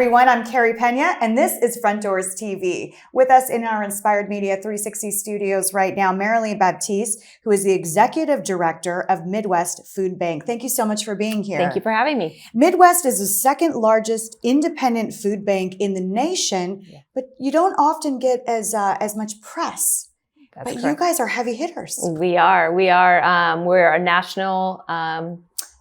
everyone, I'm Carey Pena, and this is Front Doors TV. With us in our Inspired Media 360 studios right now, Marilee Baptiste, who is the Executive Director of Midwest Food Bank. Thank you so much for being here. Thank you for having me. Midwest is the second largest independent food bank in the nation, but you don't often get as much press. That's but correct. You guys are heavy hitters. We are. We're a national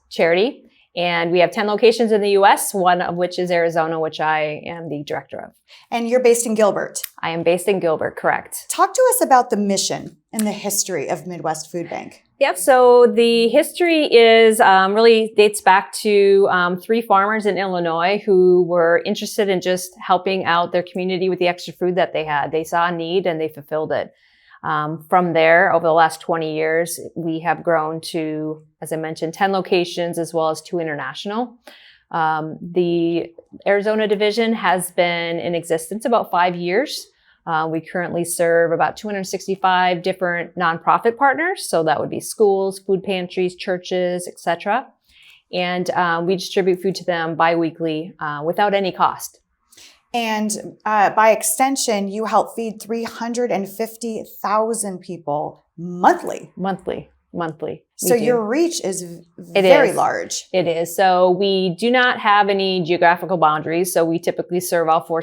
charity. And we have 10 locations in the U.S., one of which is Arizona, which I am the director of. And you're based in Gilbert. I am based in Gilbert, correct. Talk to us about the mission and the history of Midwest Food Bank. Yep, so the history is really dates back to 3 farmers in Illinois who were interested in just helping out their community with the extra food that they had. They saw a need and they fulfilled it. From there, over the last 20 years, we have grown to, as I mentioned, 10 locations as well as 2 international. The Arizona division has been in existence about 5 years. We currently serve about 265 different nonprofit partners. So that would be schools, food pantries, churches, etc. And we distribute food to them biweekly without any cost. And by extension, you help feed 350,000 people monthly. Monthly. So your reach is very large. It is. So we do not have any geographical boundaries. So we typically serve all 4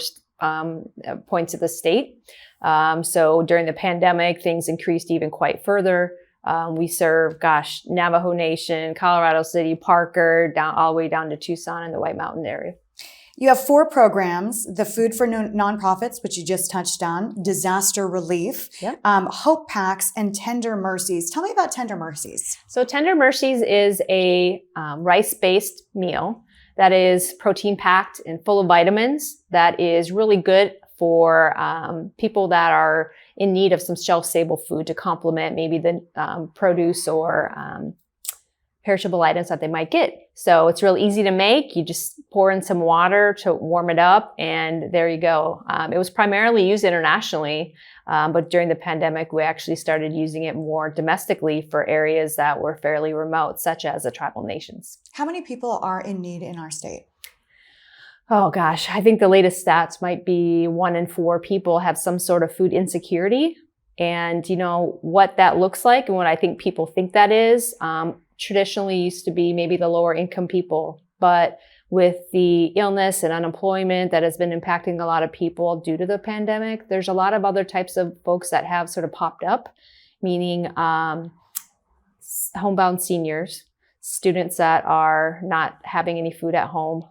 points of the state. So during the pandemic, things increased even quite further. We serve, Navajo Nation, Colorado City, Parker, all the way down to Tucson and the White Mountain area. You have 4 programs: the Food for Nonprofits, which you just touched on, Disaster Relief, Hope Packs, and Tender Mercies. Tell me about Tender Mercies. So Tender Mercies is a rice-based meal that is protein-packed and full of vitamins that is really good for people that are in need of some shelf-stable food to complement maybe the produce or perishable items that they might get. So it's real easy to make. You just pour in some water to warm it up, and there you go. It was primarily used internationally, but during the pandemic, we actually started using it more domestically for areas that were fairly remote, such as the tribal nations. How many people are in need in our state? Oh gosh, I think the latest stats might be 1 in 4 people have some sort of food insecurity. And you know what that looks like and what I think people think that is, traditionally used to be maybe the lower income people, but with the illness and unemployment that has been impacting a lot of people due to the pandemic, there's a lot of other types of folks that have sort of popped up, meaning homebound seniors, students that are not having any food at home.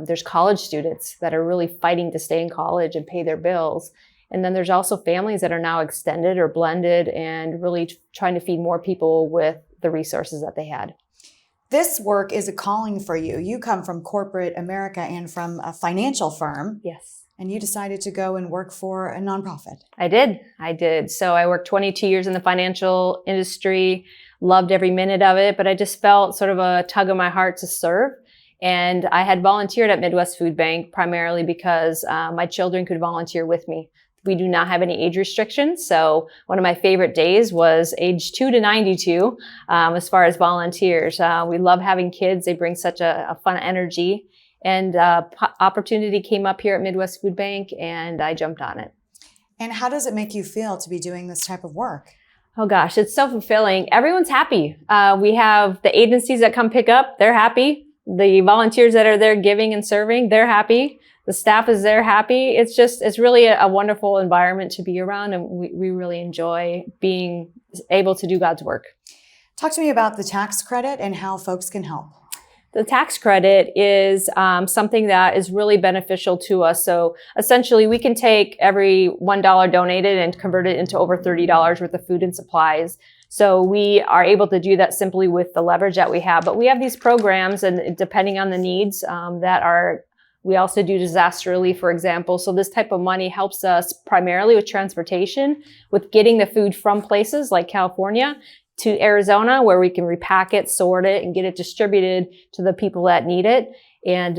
There's college students that are really fighting to stay in college and pay their bills. And then there's also families that are now extended or blended and really trying to feed more people with the resources that they had. This work is a calling for you. You come from corporate America and from a financial firm. Yes. And you decided to go and work for a nonprofit. I did. So I worked 22 years in the financial industry, loved every minute of it, but I just felt sort of a tug of my heart to serve. And I had volunteered at Midwest Food Bank primarily because my children could volunteer with me. We do not have any age restrictions. So one of my favorite days was age 2 to 92 as far as volunteers. We love having kids. They bring such a fun energy. And opportunity came up here at Midwest Food Bank and I jumped on it. And how does it make you feel to be doing this type of work? Oh gosh, it's so fulfilling. Everyone's happy. We have the agencies that come pick up, they're happy. The volunteers that are there giving and serving, they're happy. The staff is there happy. It's really a wonderful environment to be around, and we really enjoy being able to do God's work. Talk to me about the tax credit and how folks can help. The tax credit is something that is really beneficial to us. So essentially, we can take every $1 donated and convert it into over $30 worth of food and supplies. So we are able to do that simply with the leverage that we have. But we have these programs, and depending on the needs we also do disaster relief, for example. So this type of money helps us primarily with transportation, with getting the food from places like California to Arizona, where we can repack it, sort it, and get it distributed to the people that need it and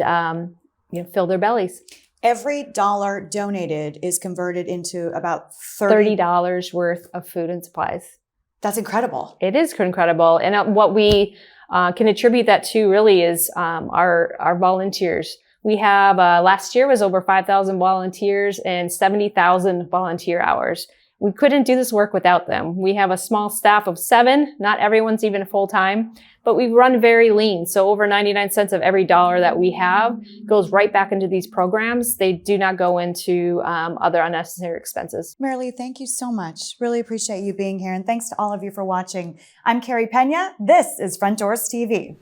fill their bellies. Every dollar donated is converted into about $30 worth of food and supplies. That's incredible. It is incredible. And what we can attribute that to really is our volunteers. We have, last year was over 5,000 volunteers and 70,000 volunteer hours. We couldn't do this work without them. We have a small staff of 7. Not everyone's even full-time, but we run very lean. So over 99 cents of every dollar that we have goes right back into these programs. They do not go into other unnecessary expenses. Marilee, thank you so much. Really appreciate you being here. And thanks to all of you for watching. I'm Carey Pena. This is Front Doors TV.